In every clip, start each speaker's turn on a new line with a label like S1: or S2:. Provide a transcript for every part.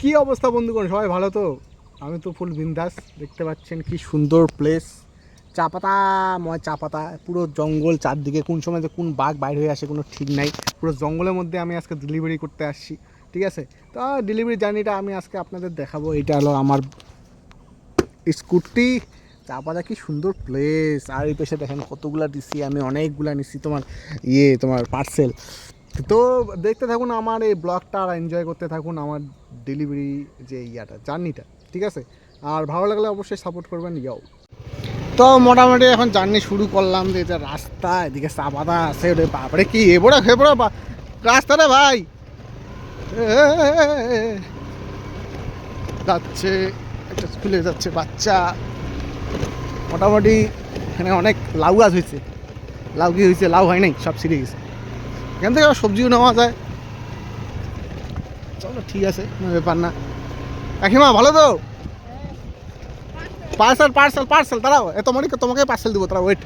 S1: কি অবস্থা বন্ধুগণ, সবাই ভালো তো? আমি তো ফুল বিন্দাস। দেখতে পাচ্ছেন কি সুন্দর প্লেস, চা পাতাময় চা পাতা, পুরো জঙ্গল চারদিকে। কোন সময় যে কোন বাঘ বাইর হয়ে আসে কোনো ঠিক নাই। পুরো জঙ্গলের মধ্যে আমি আজকে ডেলিভারি করতে আসছি, ঠিক আছে? তো ডেলিভারি জার্নিটা আমি আজকে আপনাদের দেখাবো। এটা হলো আমার স্কুটি। চা পাতা কি সুন্দর প্লেস। আর এই পেশে দেখেন কতগুলা দিছি আমি, অনেকগুলা নিচ্ছি তোমার তোমার পার্সেল। তো দেখতে থাকুন আমার এই ব্লগটা আর এনজয় করতে থাকুন আমার ডেলিভারি যে জার্নিটা, ঠিক আছে? আর ভালো লাগলে অবশ্যই সাপোর্ট করবেন। তো মোটামুটি এখন জার্নি শুরু করলাম। যে এটা রাস্তা, এদিকে চা পাতা আছে, ওটা বাপরে কি এবড়া খেবড়া রাস্তা রে ভাই। যাচ্ছে একটা স্কুলে যাচ্ছে বাচ্চা। মোটামুটি এখানে অনেক লাউ গাছ হয়েছে। লাউ কি হয়েছে? লাউ হয় নাই, সব ছিঁড়ে গেছে। এখান থেকে সবজিও নেওয়া যায়। চলো ঠিক আছে, কোনো ব্যাপার না। কাকিমা ভালো তো? পার্সেল পার্সেল পার্সেল দাঁড়াও, তোমাকে পার্সেল দেবো, তারা ওয়েট।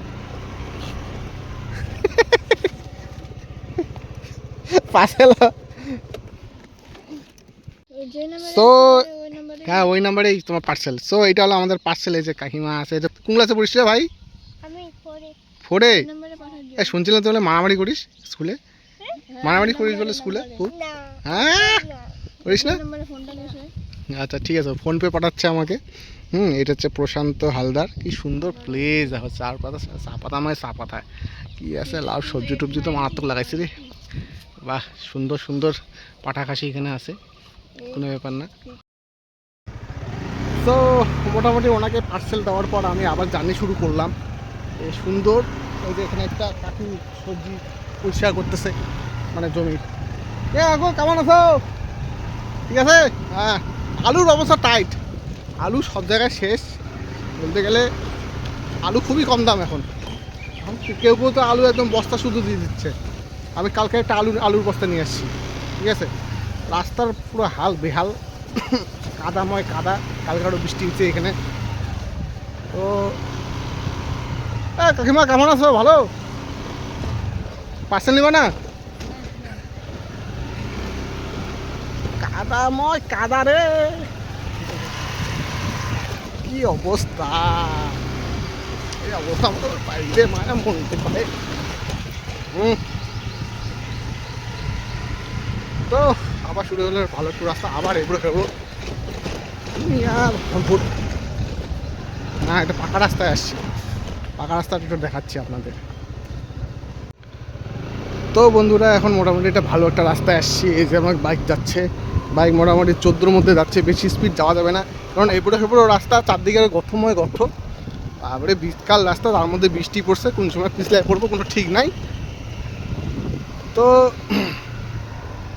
S1: পার্সেল। সো হ্যাঁ, ওই নাম্বারেই তোমার পার্সেল। সো এটা হলো আমাদের পার্সেল। এই যে কাকিমা আছে। এটা কোন ক্লাসে পড়িস রে ভাই? ফোরে। এই শুনছিলাম তো বলে মারামারি করিস স্কুলে। মারামারি করিস বলে স্কুলে খুব। হ্যাঁ, করিস না? আচ্ছা ঠিক আছে, ফোনপে পাঠাচ্ছে আমাকে। এটা হচ্ছে প্রশান্ত হালদার। কি সুন্দর প্লেস দেখো, চার পাতা চা পাতা নয়, চা পাতায় কি আছে, লাউ সবজি টবজি তো মারাত্মক লাগাইছে রে। বাহ, সুন্দর সুন্দর পাঠা খাসি এখানে আছে, কোনো ব্যাপার না। তো মোটামুটি ওনাকে পার্সেল দেওয়ার পর আমি আবার জার্নি শুরু করলাম। এই সুন্দর, ওই যে এখানে একটা কাকু সবজি পরিষ্কার করতেছে, মানে জমি। আগো কেমন আছো? ঠিক আছে। হ্যাঁ, আলুর অবস্থা টাইট। আলু সব জায়গায় শেষ বলতে গেলে। আলু খুবই কম দাম এখন। কেউ কেউ তো আলু একদম বস্তা শুধু দিয়ে দিচ্ছে। আমি কালকে একটা আলুর বস্তা নিয়ে আসছি, ঠিক আছে? রাস্তার পুরো হাল বেহাল, কাদাময় কাদা। কালকে আরও বৃষ্টি হচ্ছে এখানে। তো কাকিমা কেমন আছো? ভালো? পার্সেল নিবা না? কাদাময় কাদা রে, কি অবস্থা। এই অবস্থা আমাদের বাইরে মায়া মনতে পারে। তো আবার শুরু হলো ভালো একটু রাস্তা, আবার এবড়ো খেবড়ো। আর না, এটা পাকা রাস্তায় আসছি। পাকা রাস্তাটা একটু দেখাচ্ছি আপনাদের। তো বন্ধুরা, এখন মোটামুটি একটা ভালো একটা রাস্তায় আসছি। এই যে আমার বাইক যাচ্ছে, বাইক মোটামুটি 14-র মধ্যে যাচ্ছে। বেশি স্পিড যাওয়া যাবে না, কারণ এবড়ো খেবড়ো রাস্তা, চারদিকে গর্তময় গর্ত। তারপরে বিকাল রাস্তা, তার মধ্যে বৃষ্টি পড়ছে, কোন সময় পিছলায় পড়বো কোনো ঠিক নাই। তো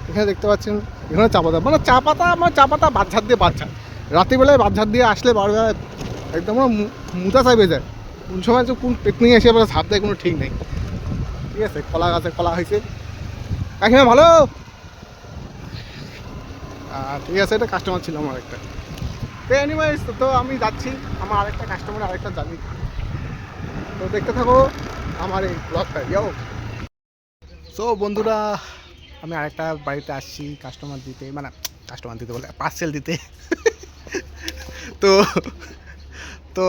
S1: এখানে দেখতে পাচ্ছেন, এখানে চা পাতা, মানে চা পাতা বাচ্চার দিয়ে বাচ্চা। রাত্রিবেলায় বাচ্চার দিয়ে আসলে বারবার একদম মুতা চাইবে যায়। কোন সময় যে কোন পিকনিক এসে এবার ঝাঁপ দেয় কোনো ঠিক নেই, ঠিক আছে? কলা গাছে কলা হয়েছে। কাকিমা ভালো? ঠিক আছে, এটা কাস্টমার ছিল আমার একটা। তো এনিওয়েজ, তো আমি যাচ্ছি আমার আরেকটা কাস্টমার, আরেকটা জানি। তো দেখতে থাকো আমার এই ব্লগটা। সো বন্ধুরা, আমি আরেকটা বাড়িতে আসছি কাস্টমার দিতে, মানে কাস্টমার দিতে বলে পার্সেল দিতে। তো তো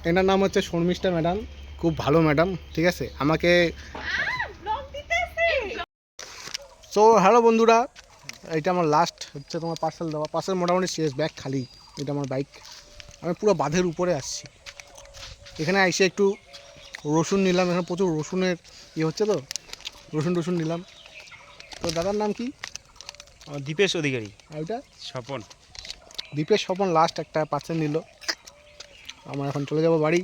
S1: এনার নাম হচ্ছে শর্মিষ্ঠা ম্যাডাম। খুব ভালো ম্যাডাম, ঠিক আছে? আমাকে সো হ্যালো বন্ধুরা, এটা আমার লাস্ট হচ্ছে তোমার পার্সেল দেওয়া। পার্সেল মোটামুটি শেষ, ব্যাগ খালি। এটা আমার বাইক। আমি পুরো বাঁধের উপরে আসছি। এখানে এসে একটু রসুন নিলাম। এখানে প্রচুর রসুনের হচ্ছে তো, রসুন নিলাম। তো দাদার নাম কি?
S2: দীপেশ অধিকারী।
S1: আর ওইটা
S2: স্বপন।
S1: দীপেশ স্বপন লাস্ট একটা পার্সেল নিল। আমরা এখন চলে যাব বাড়ি।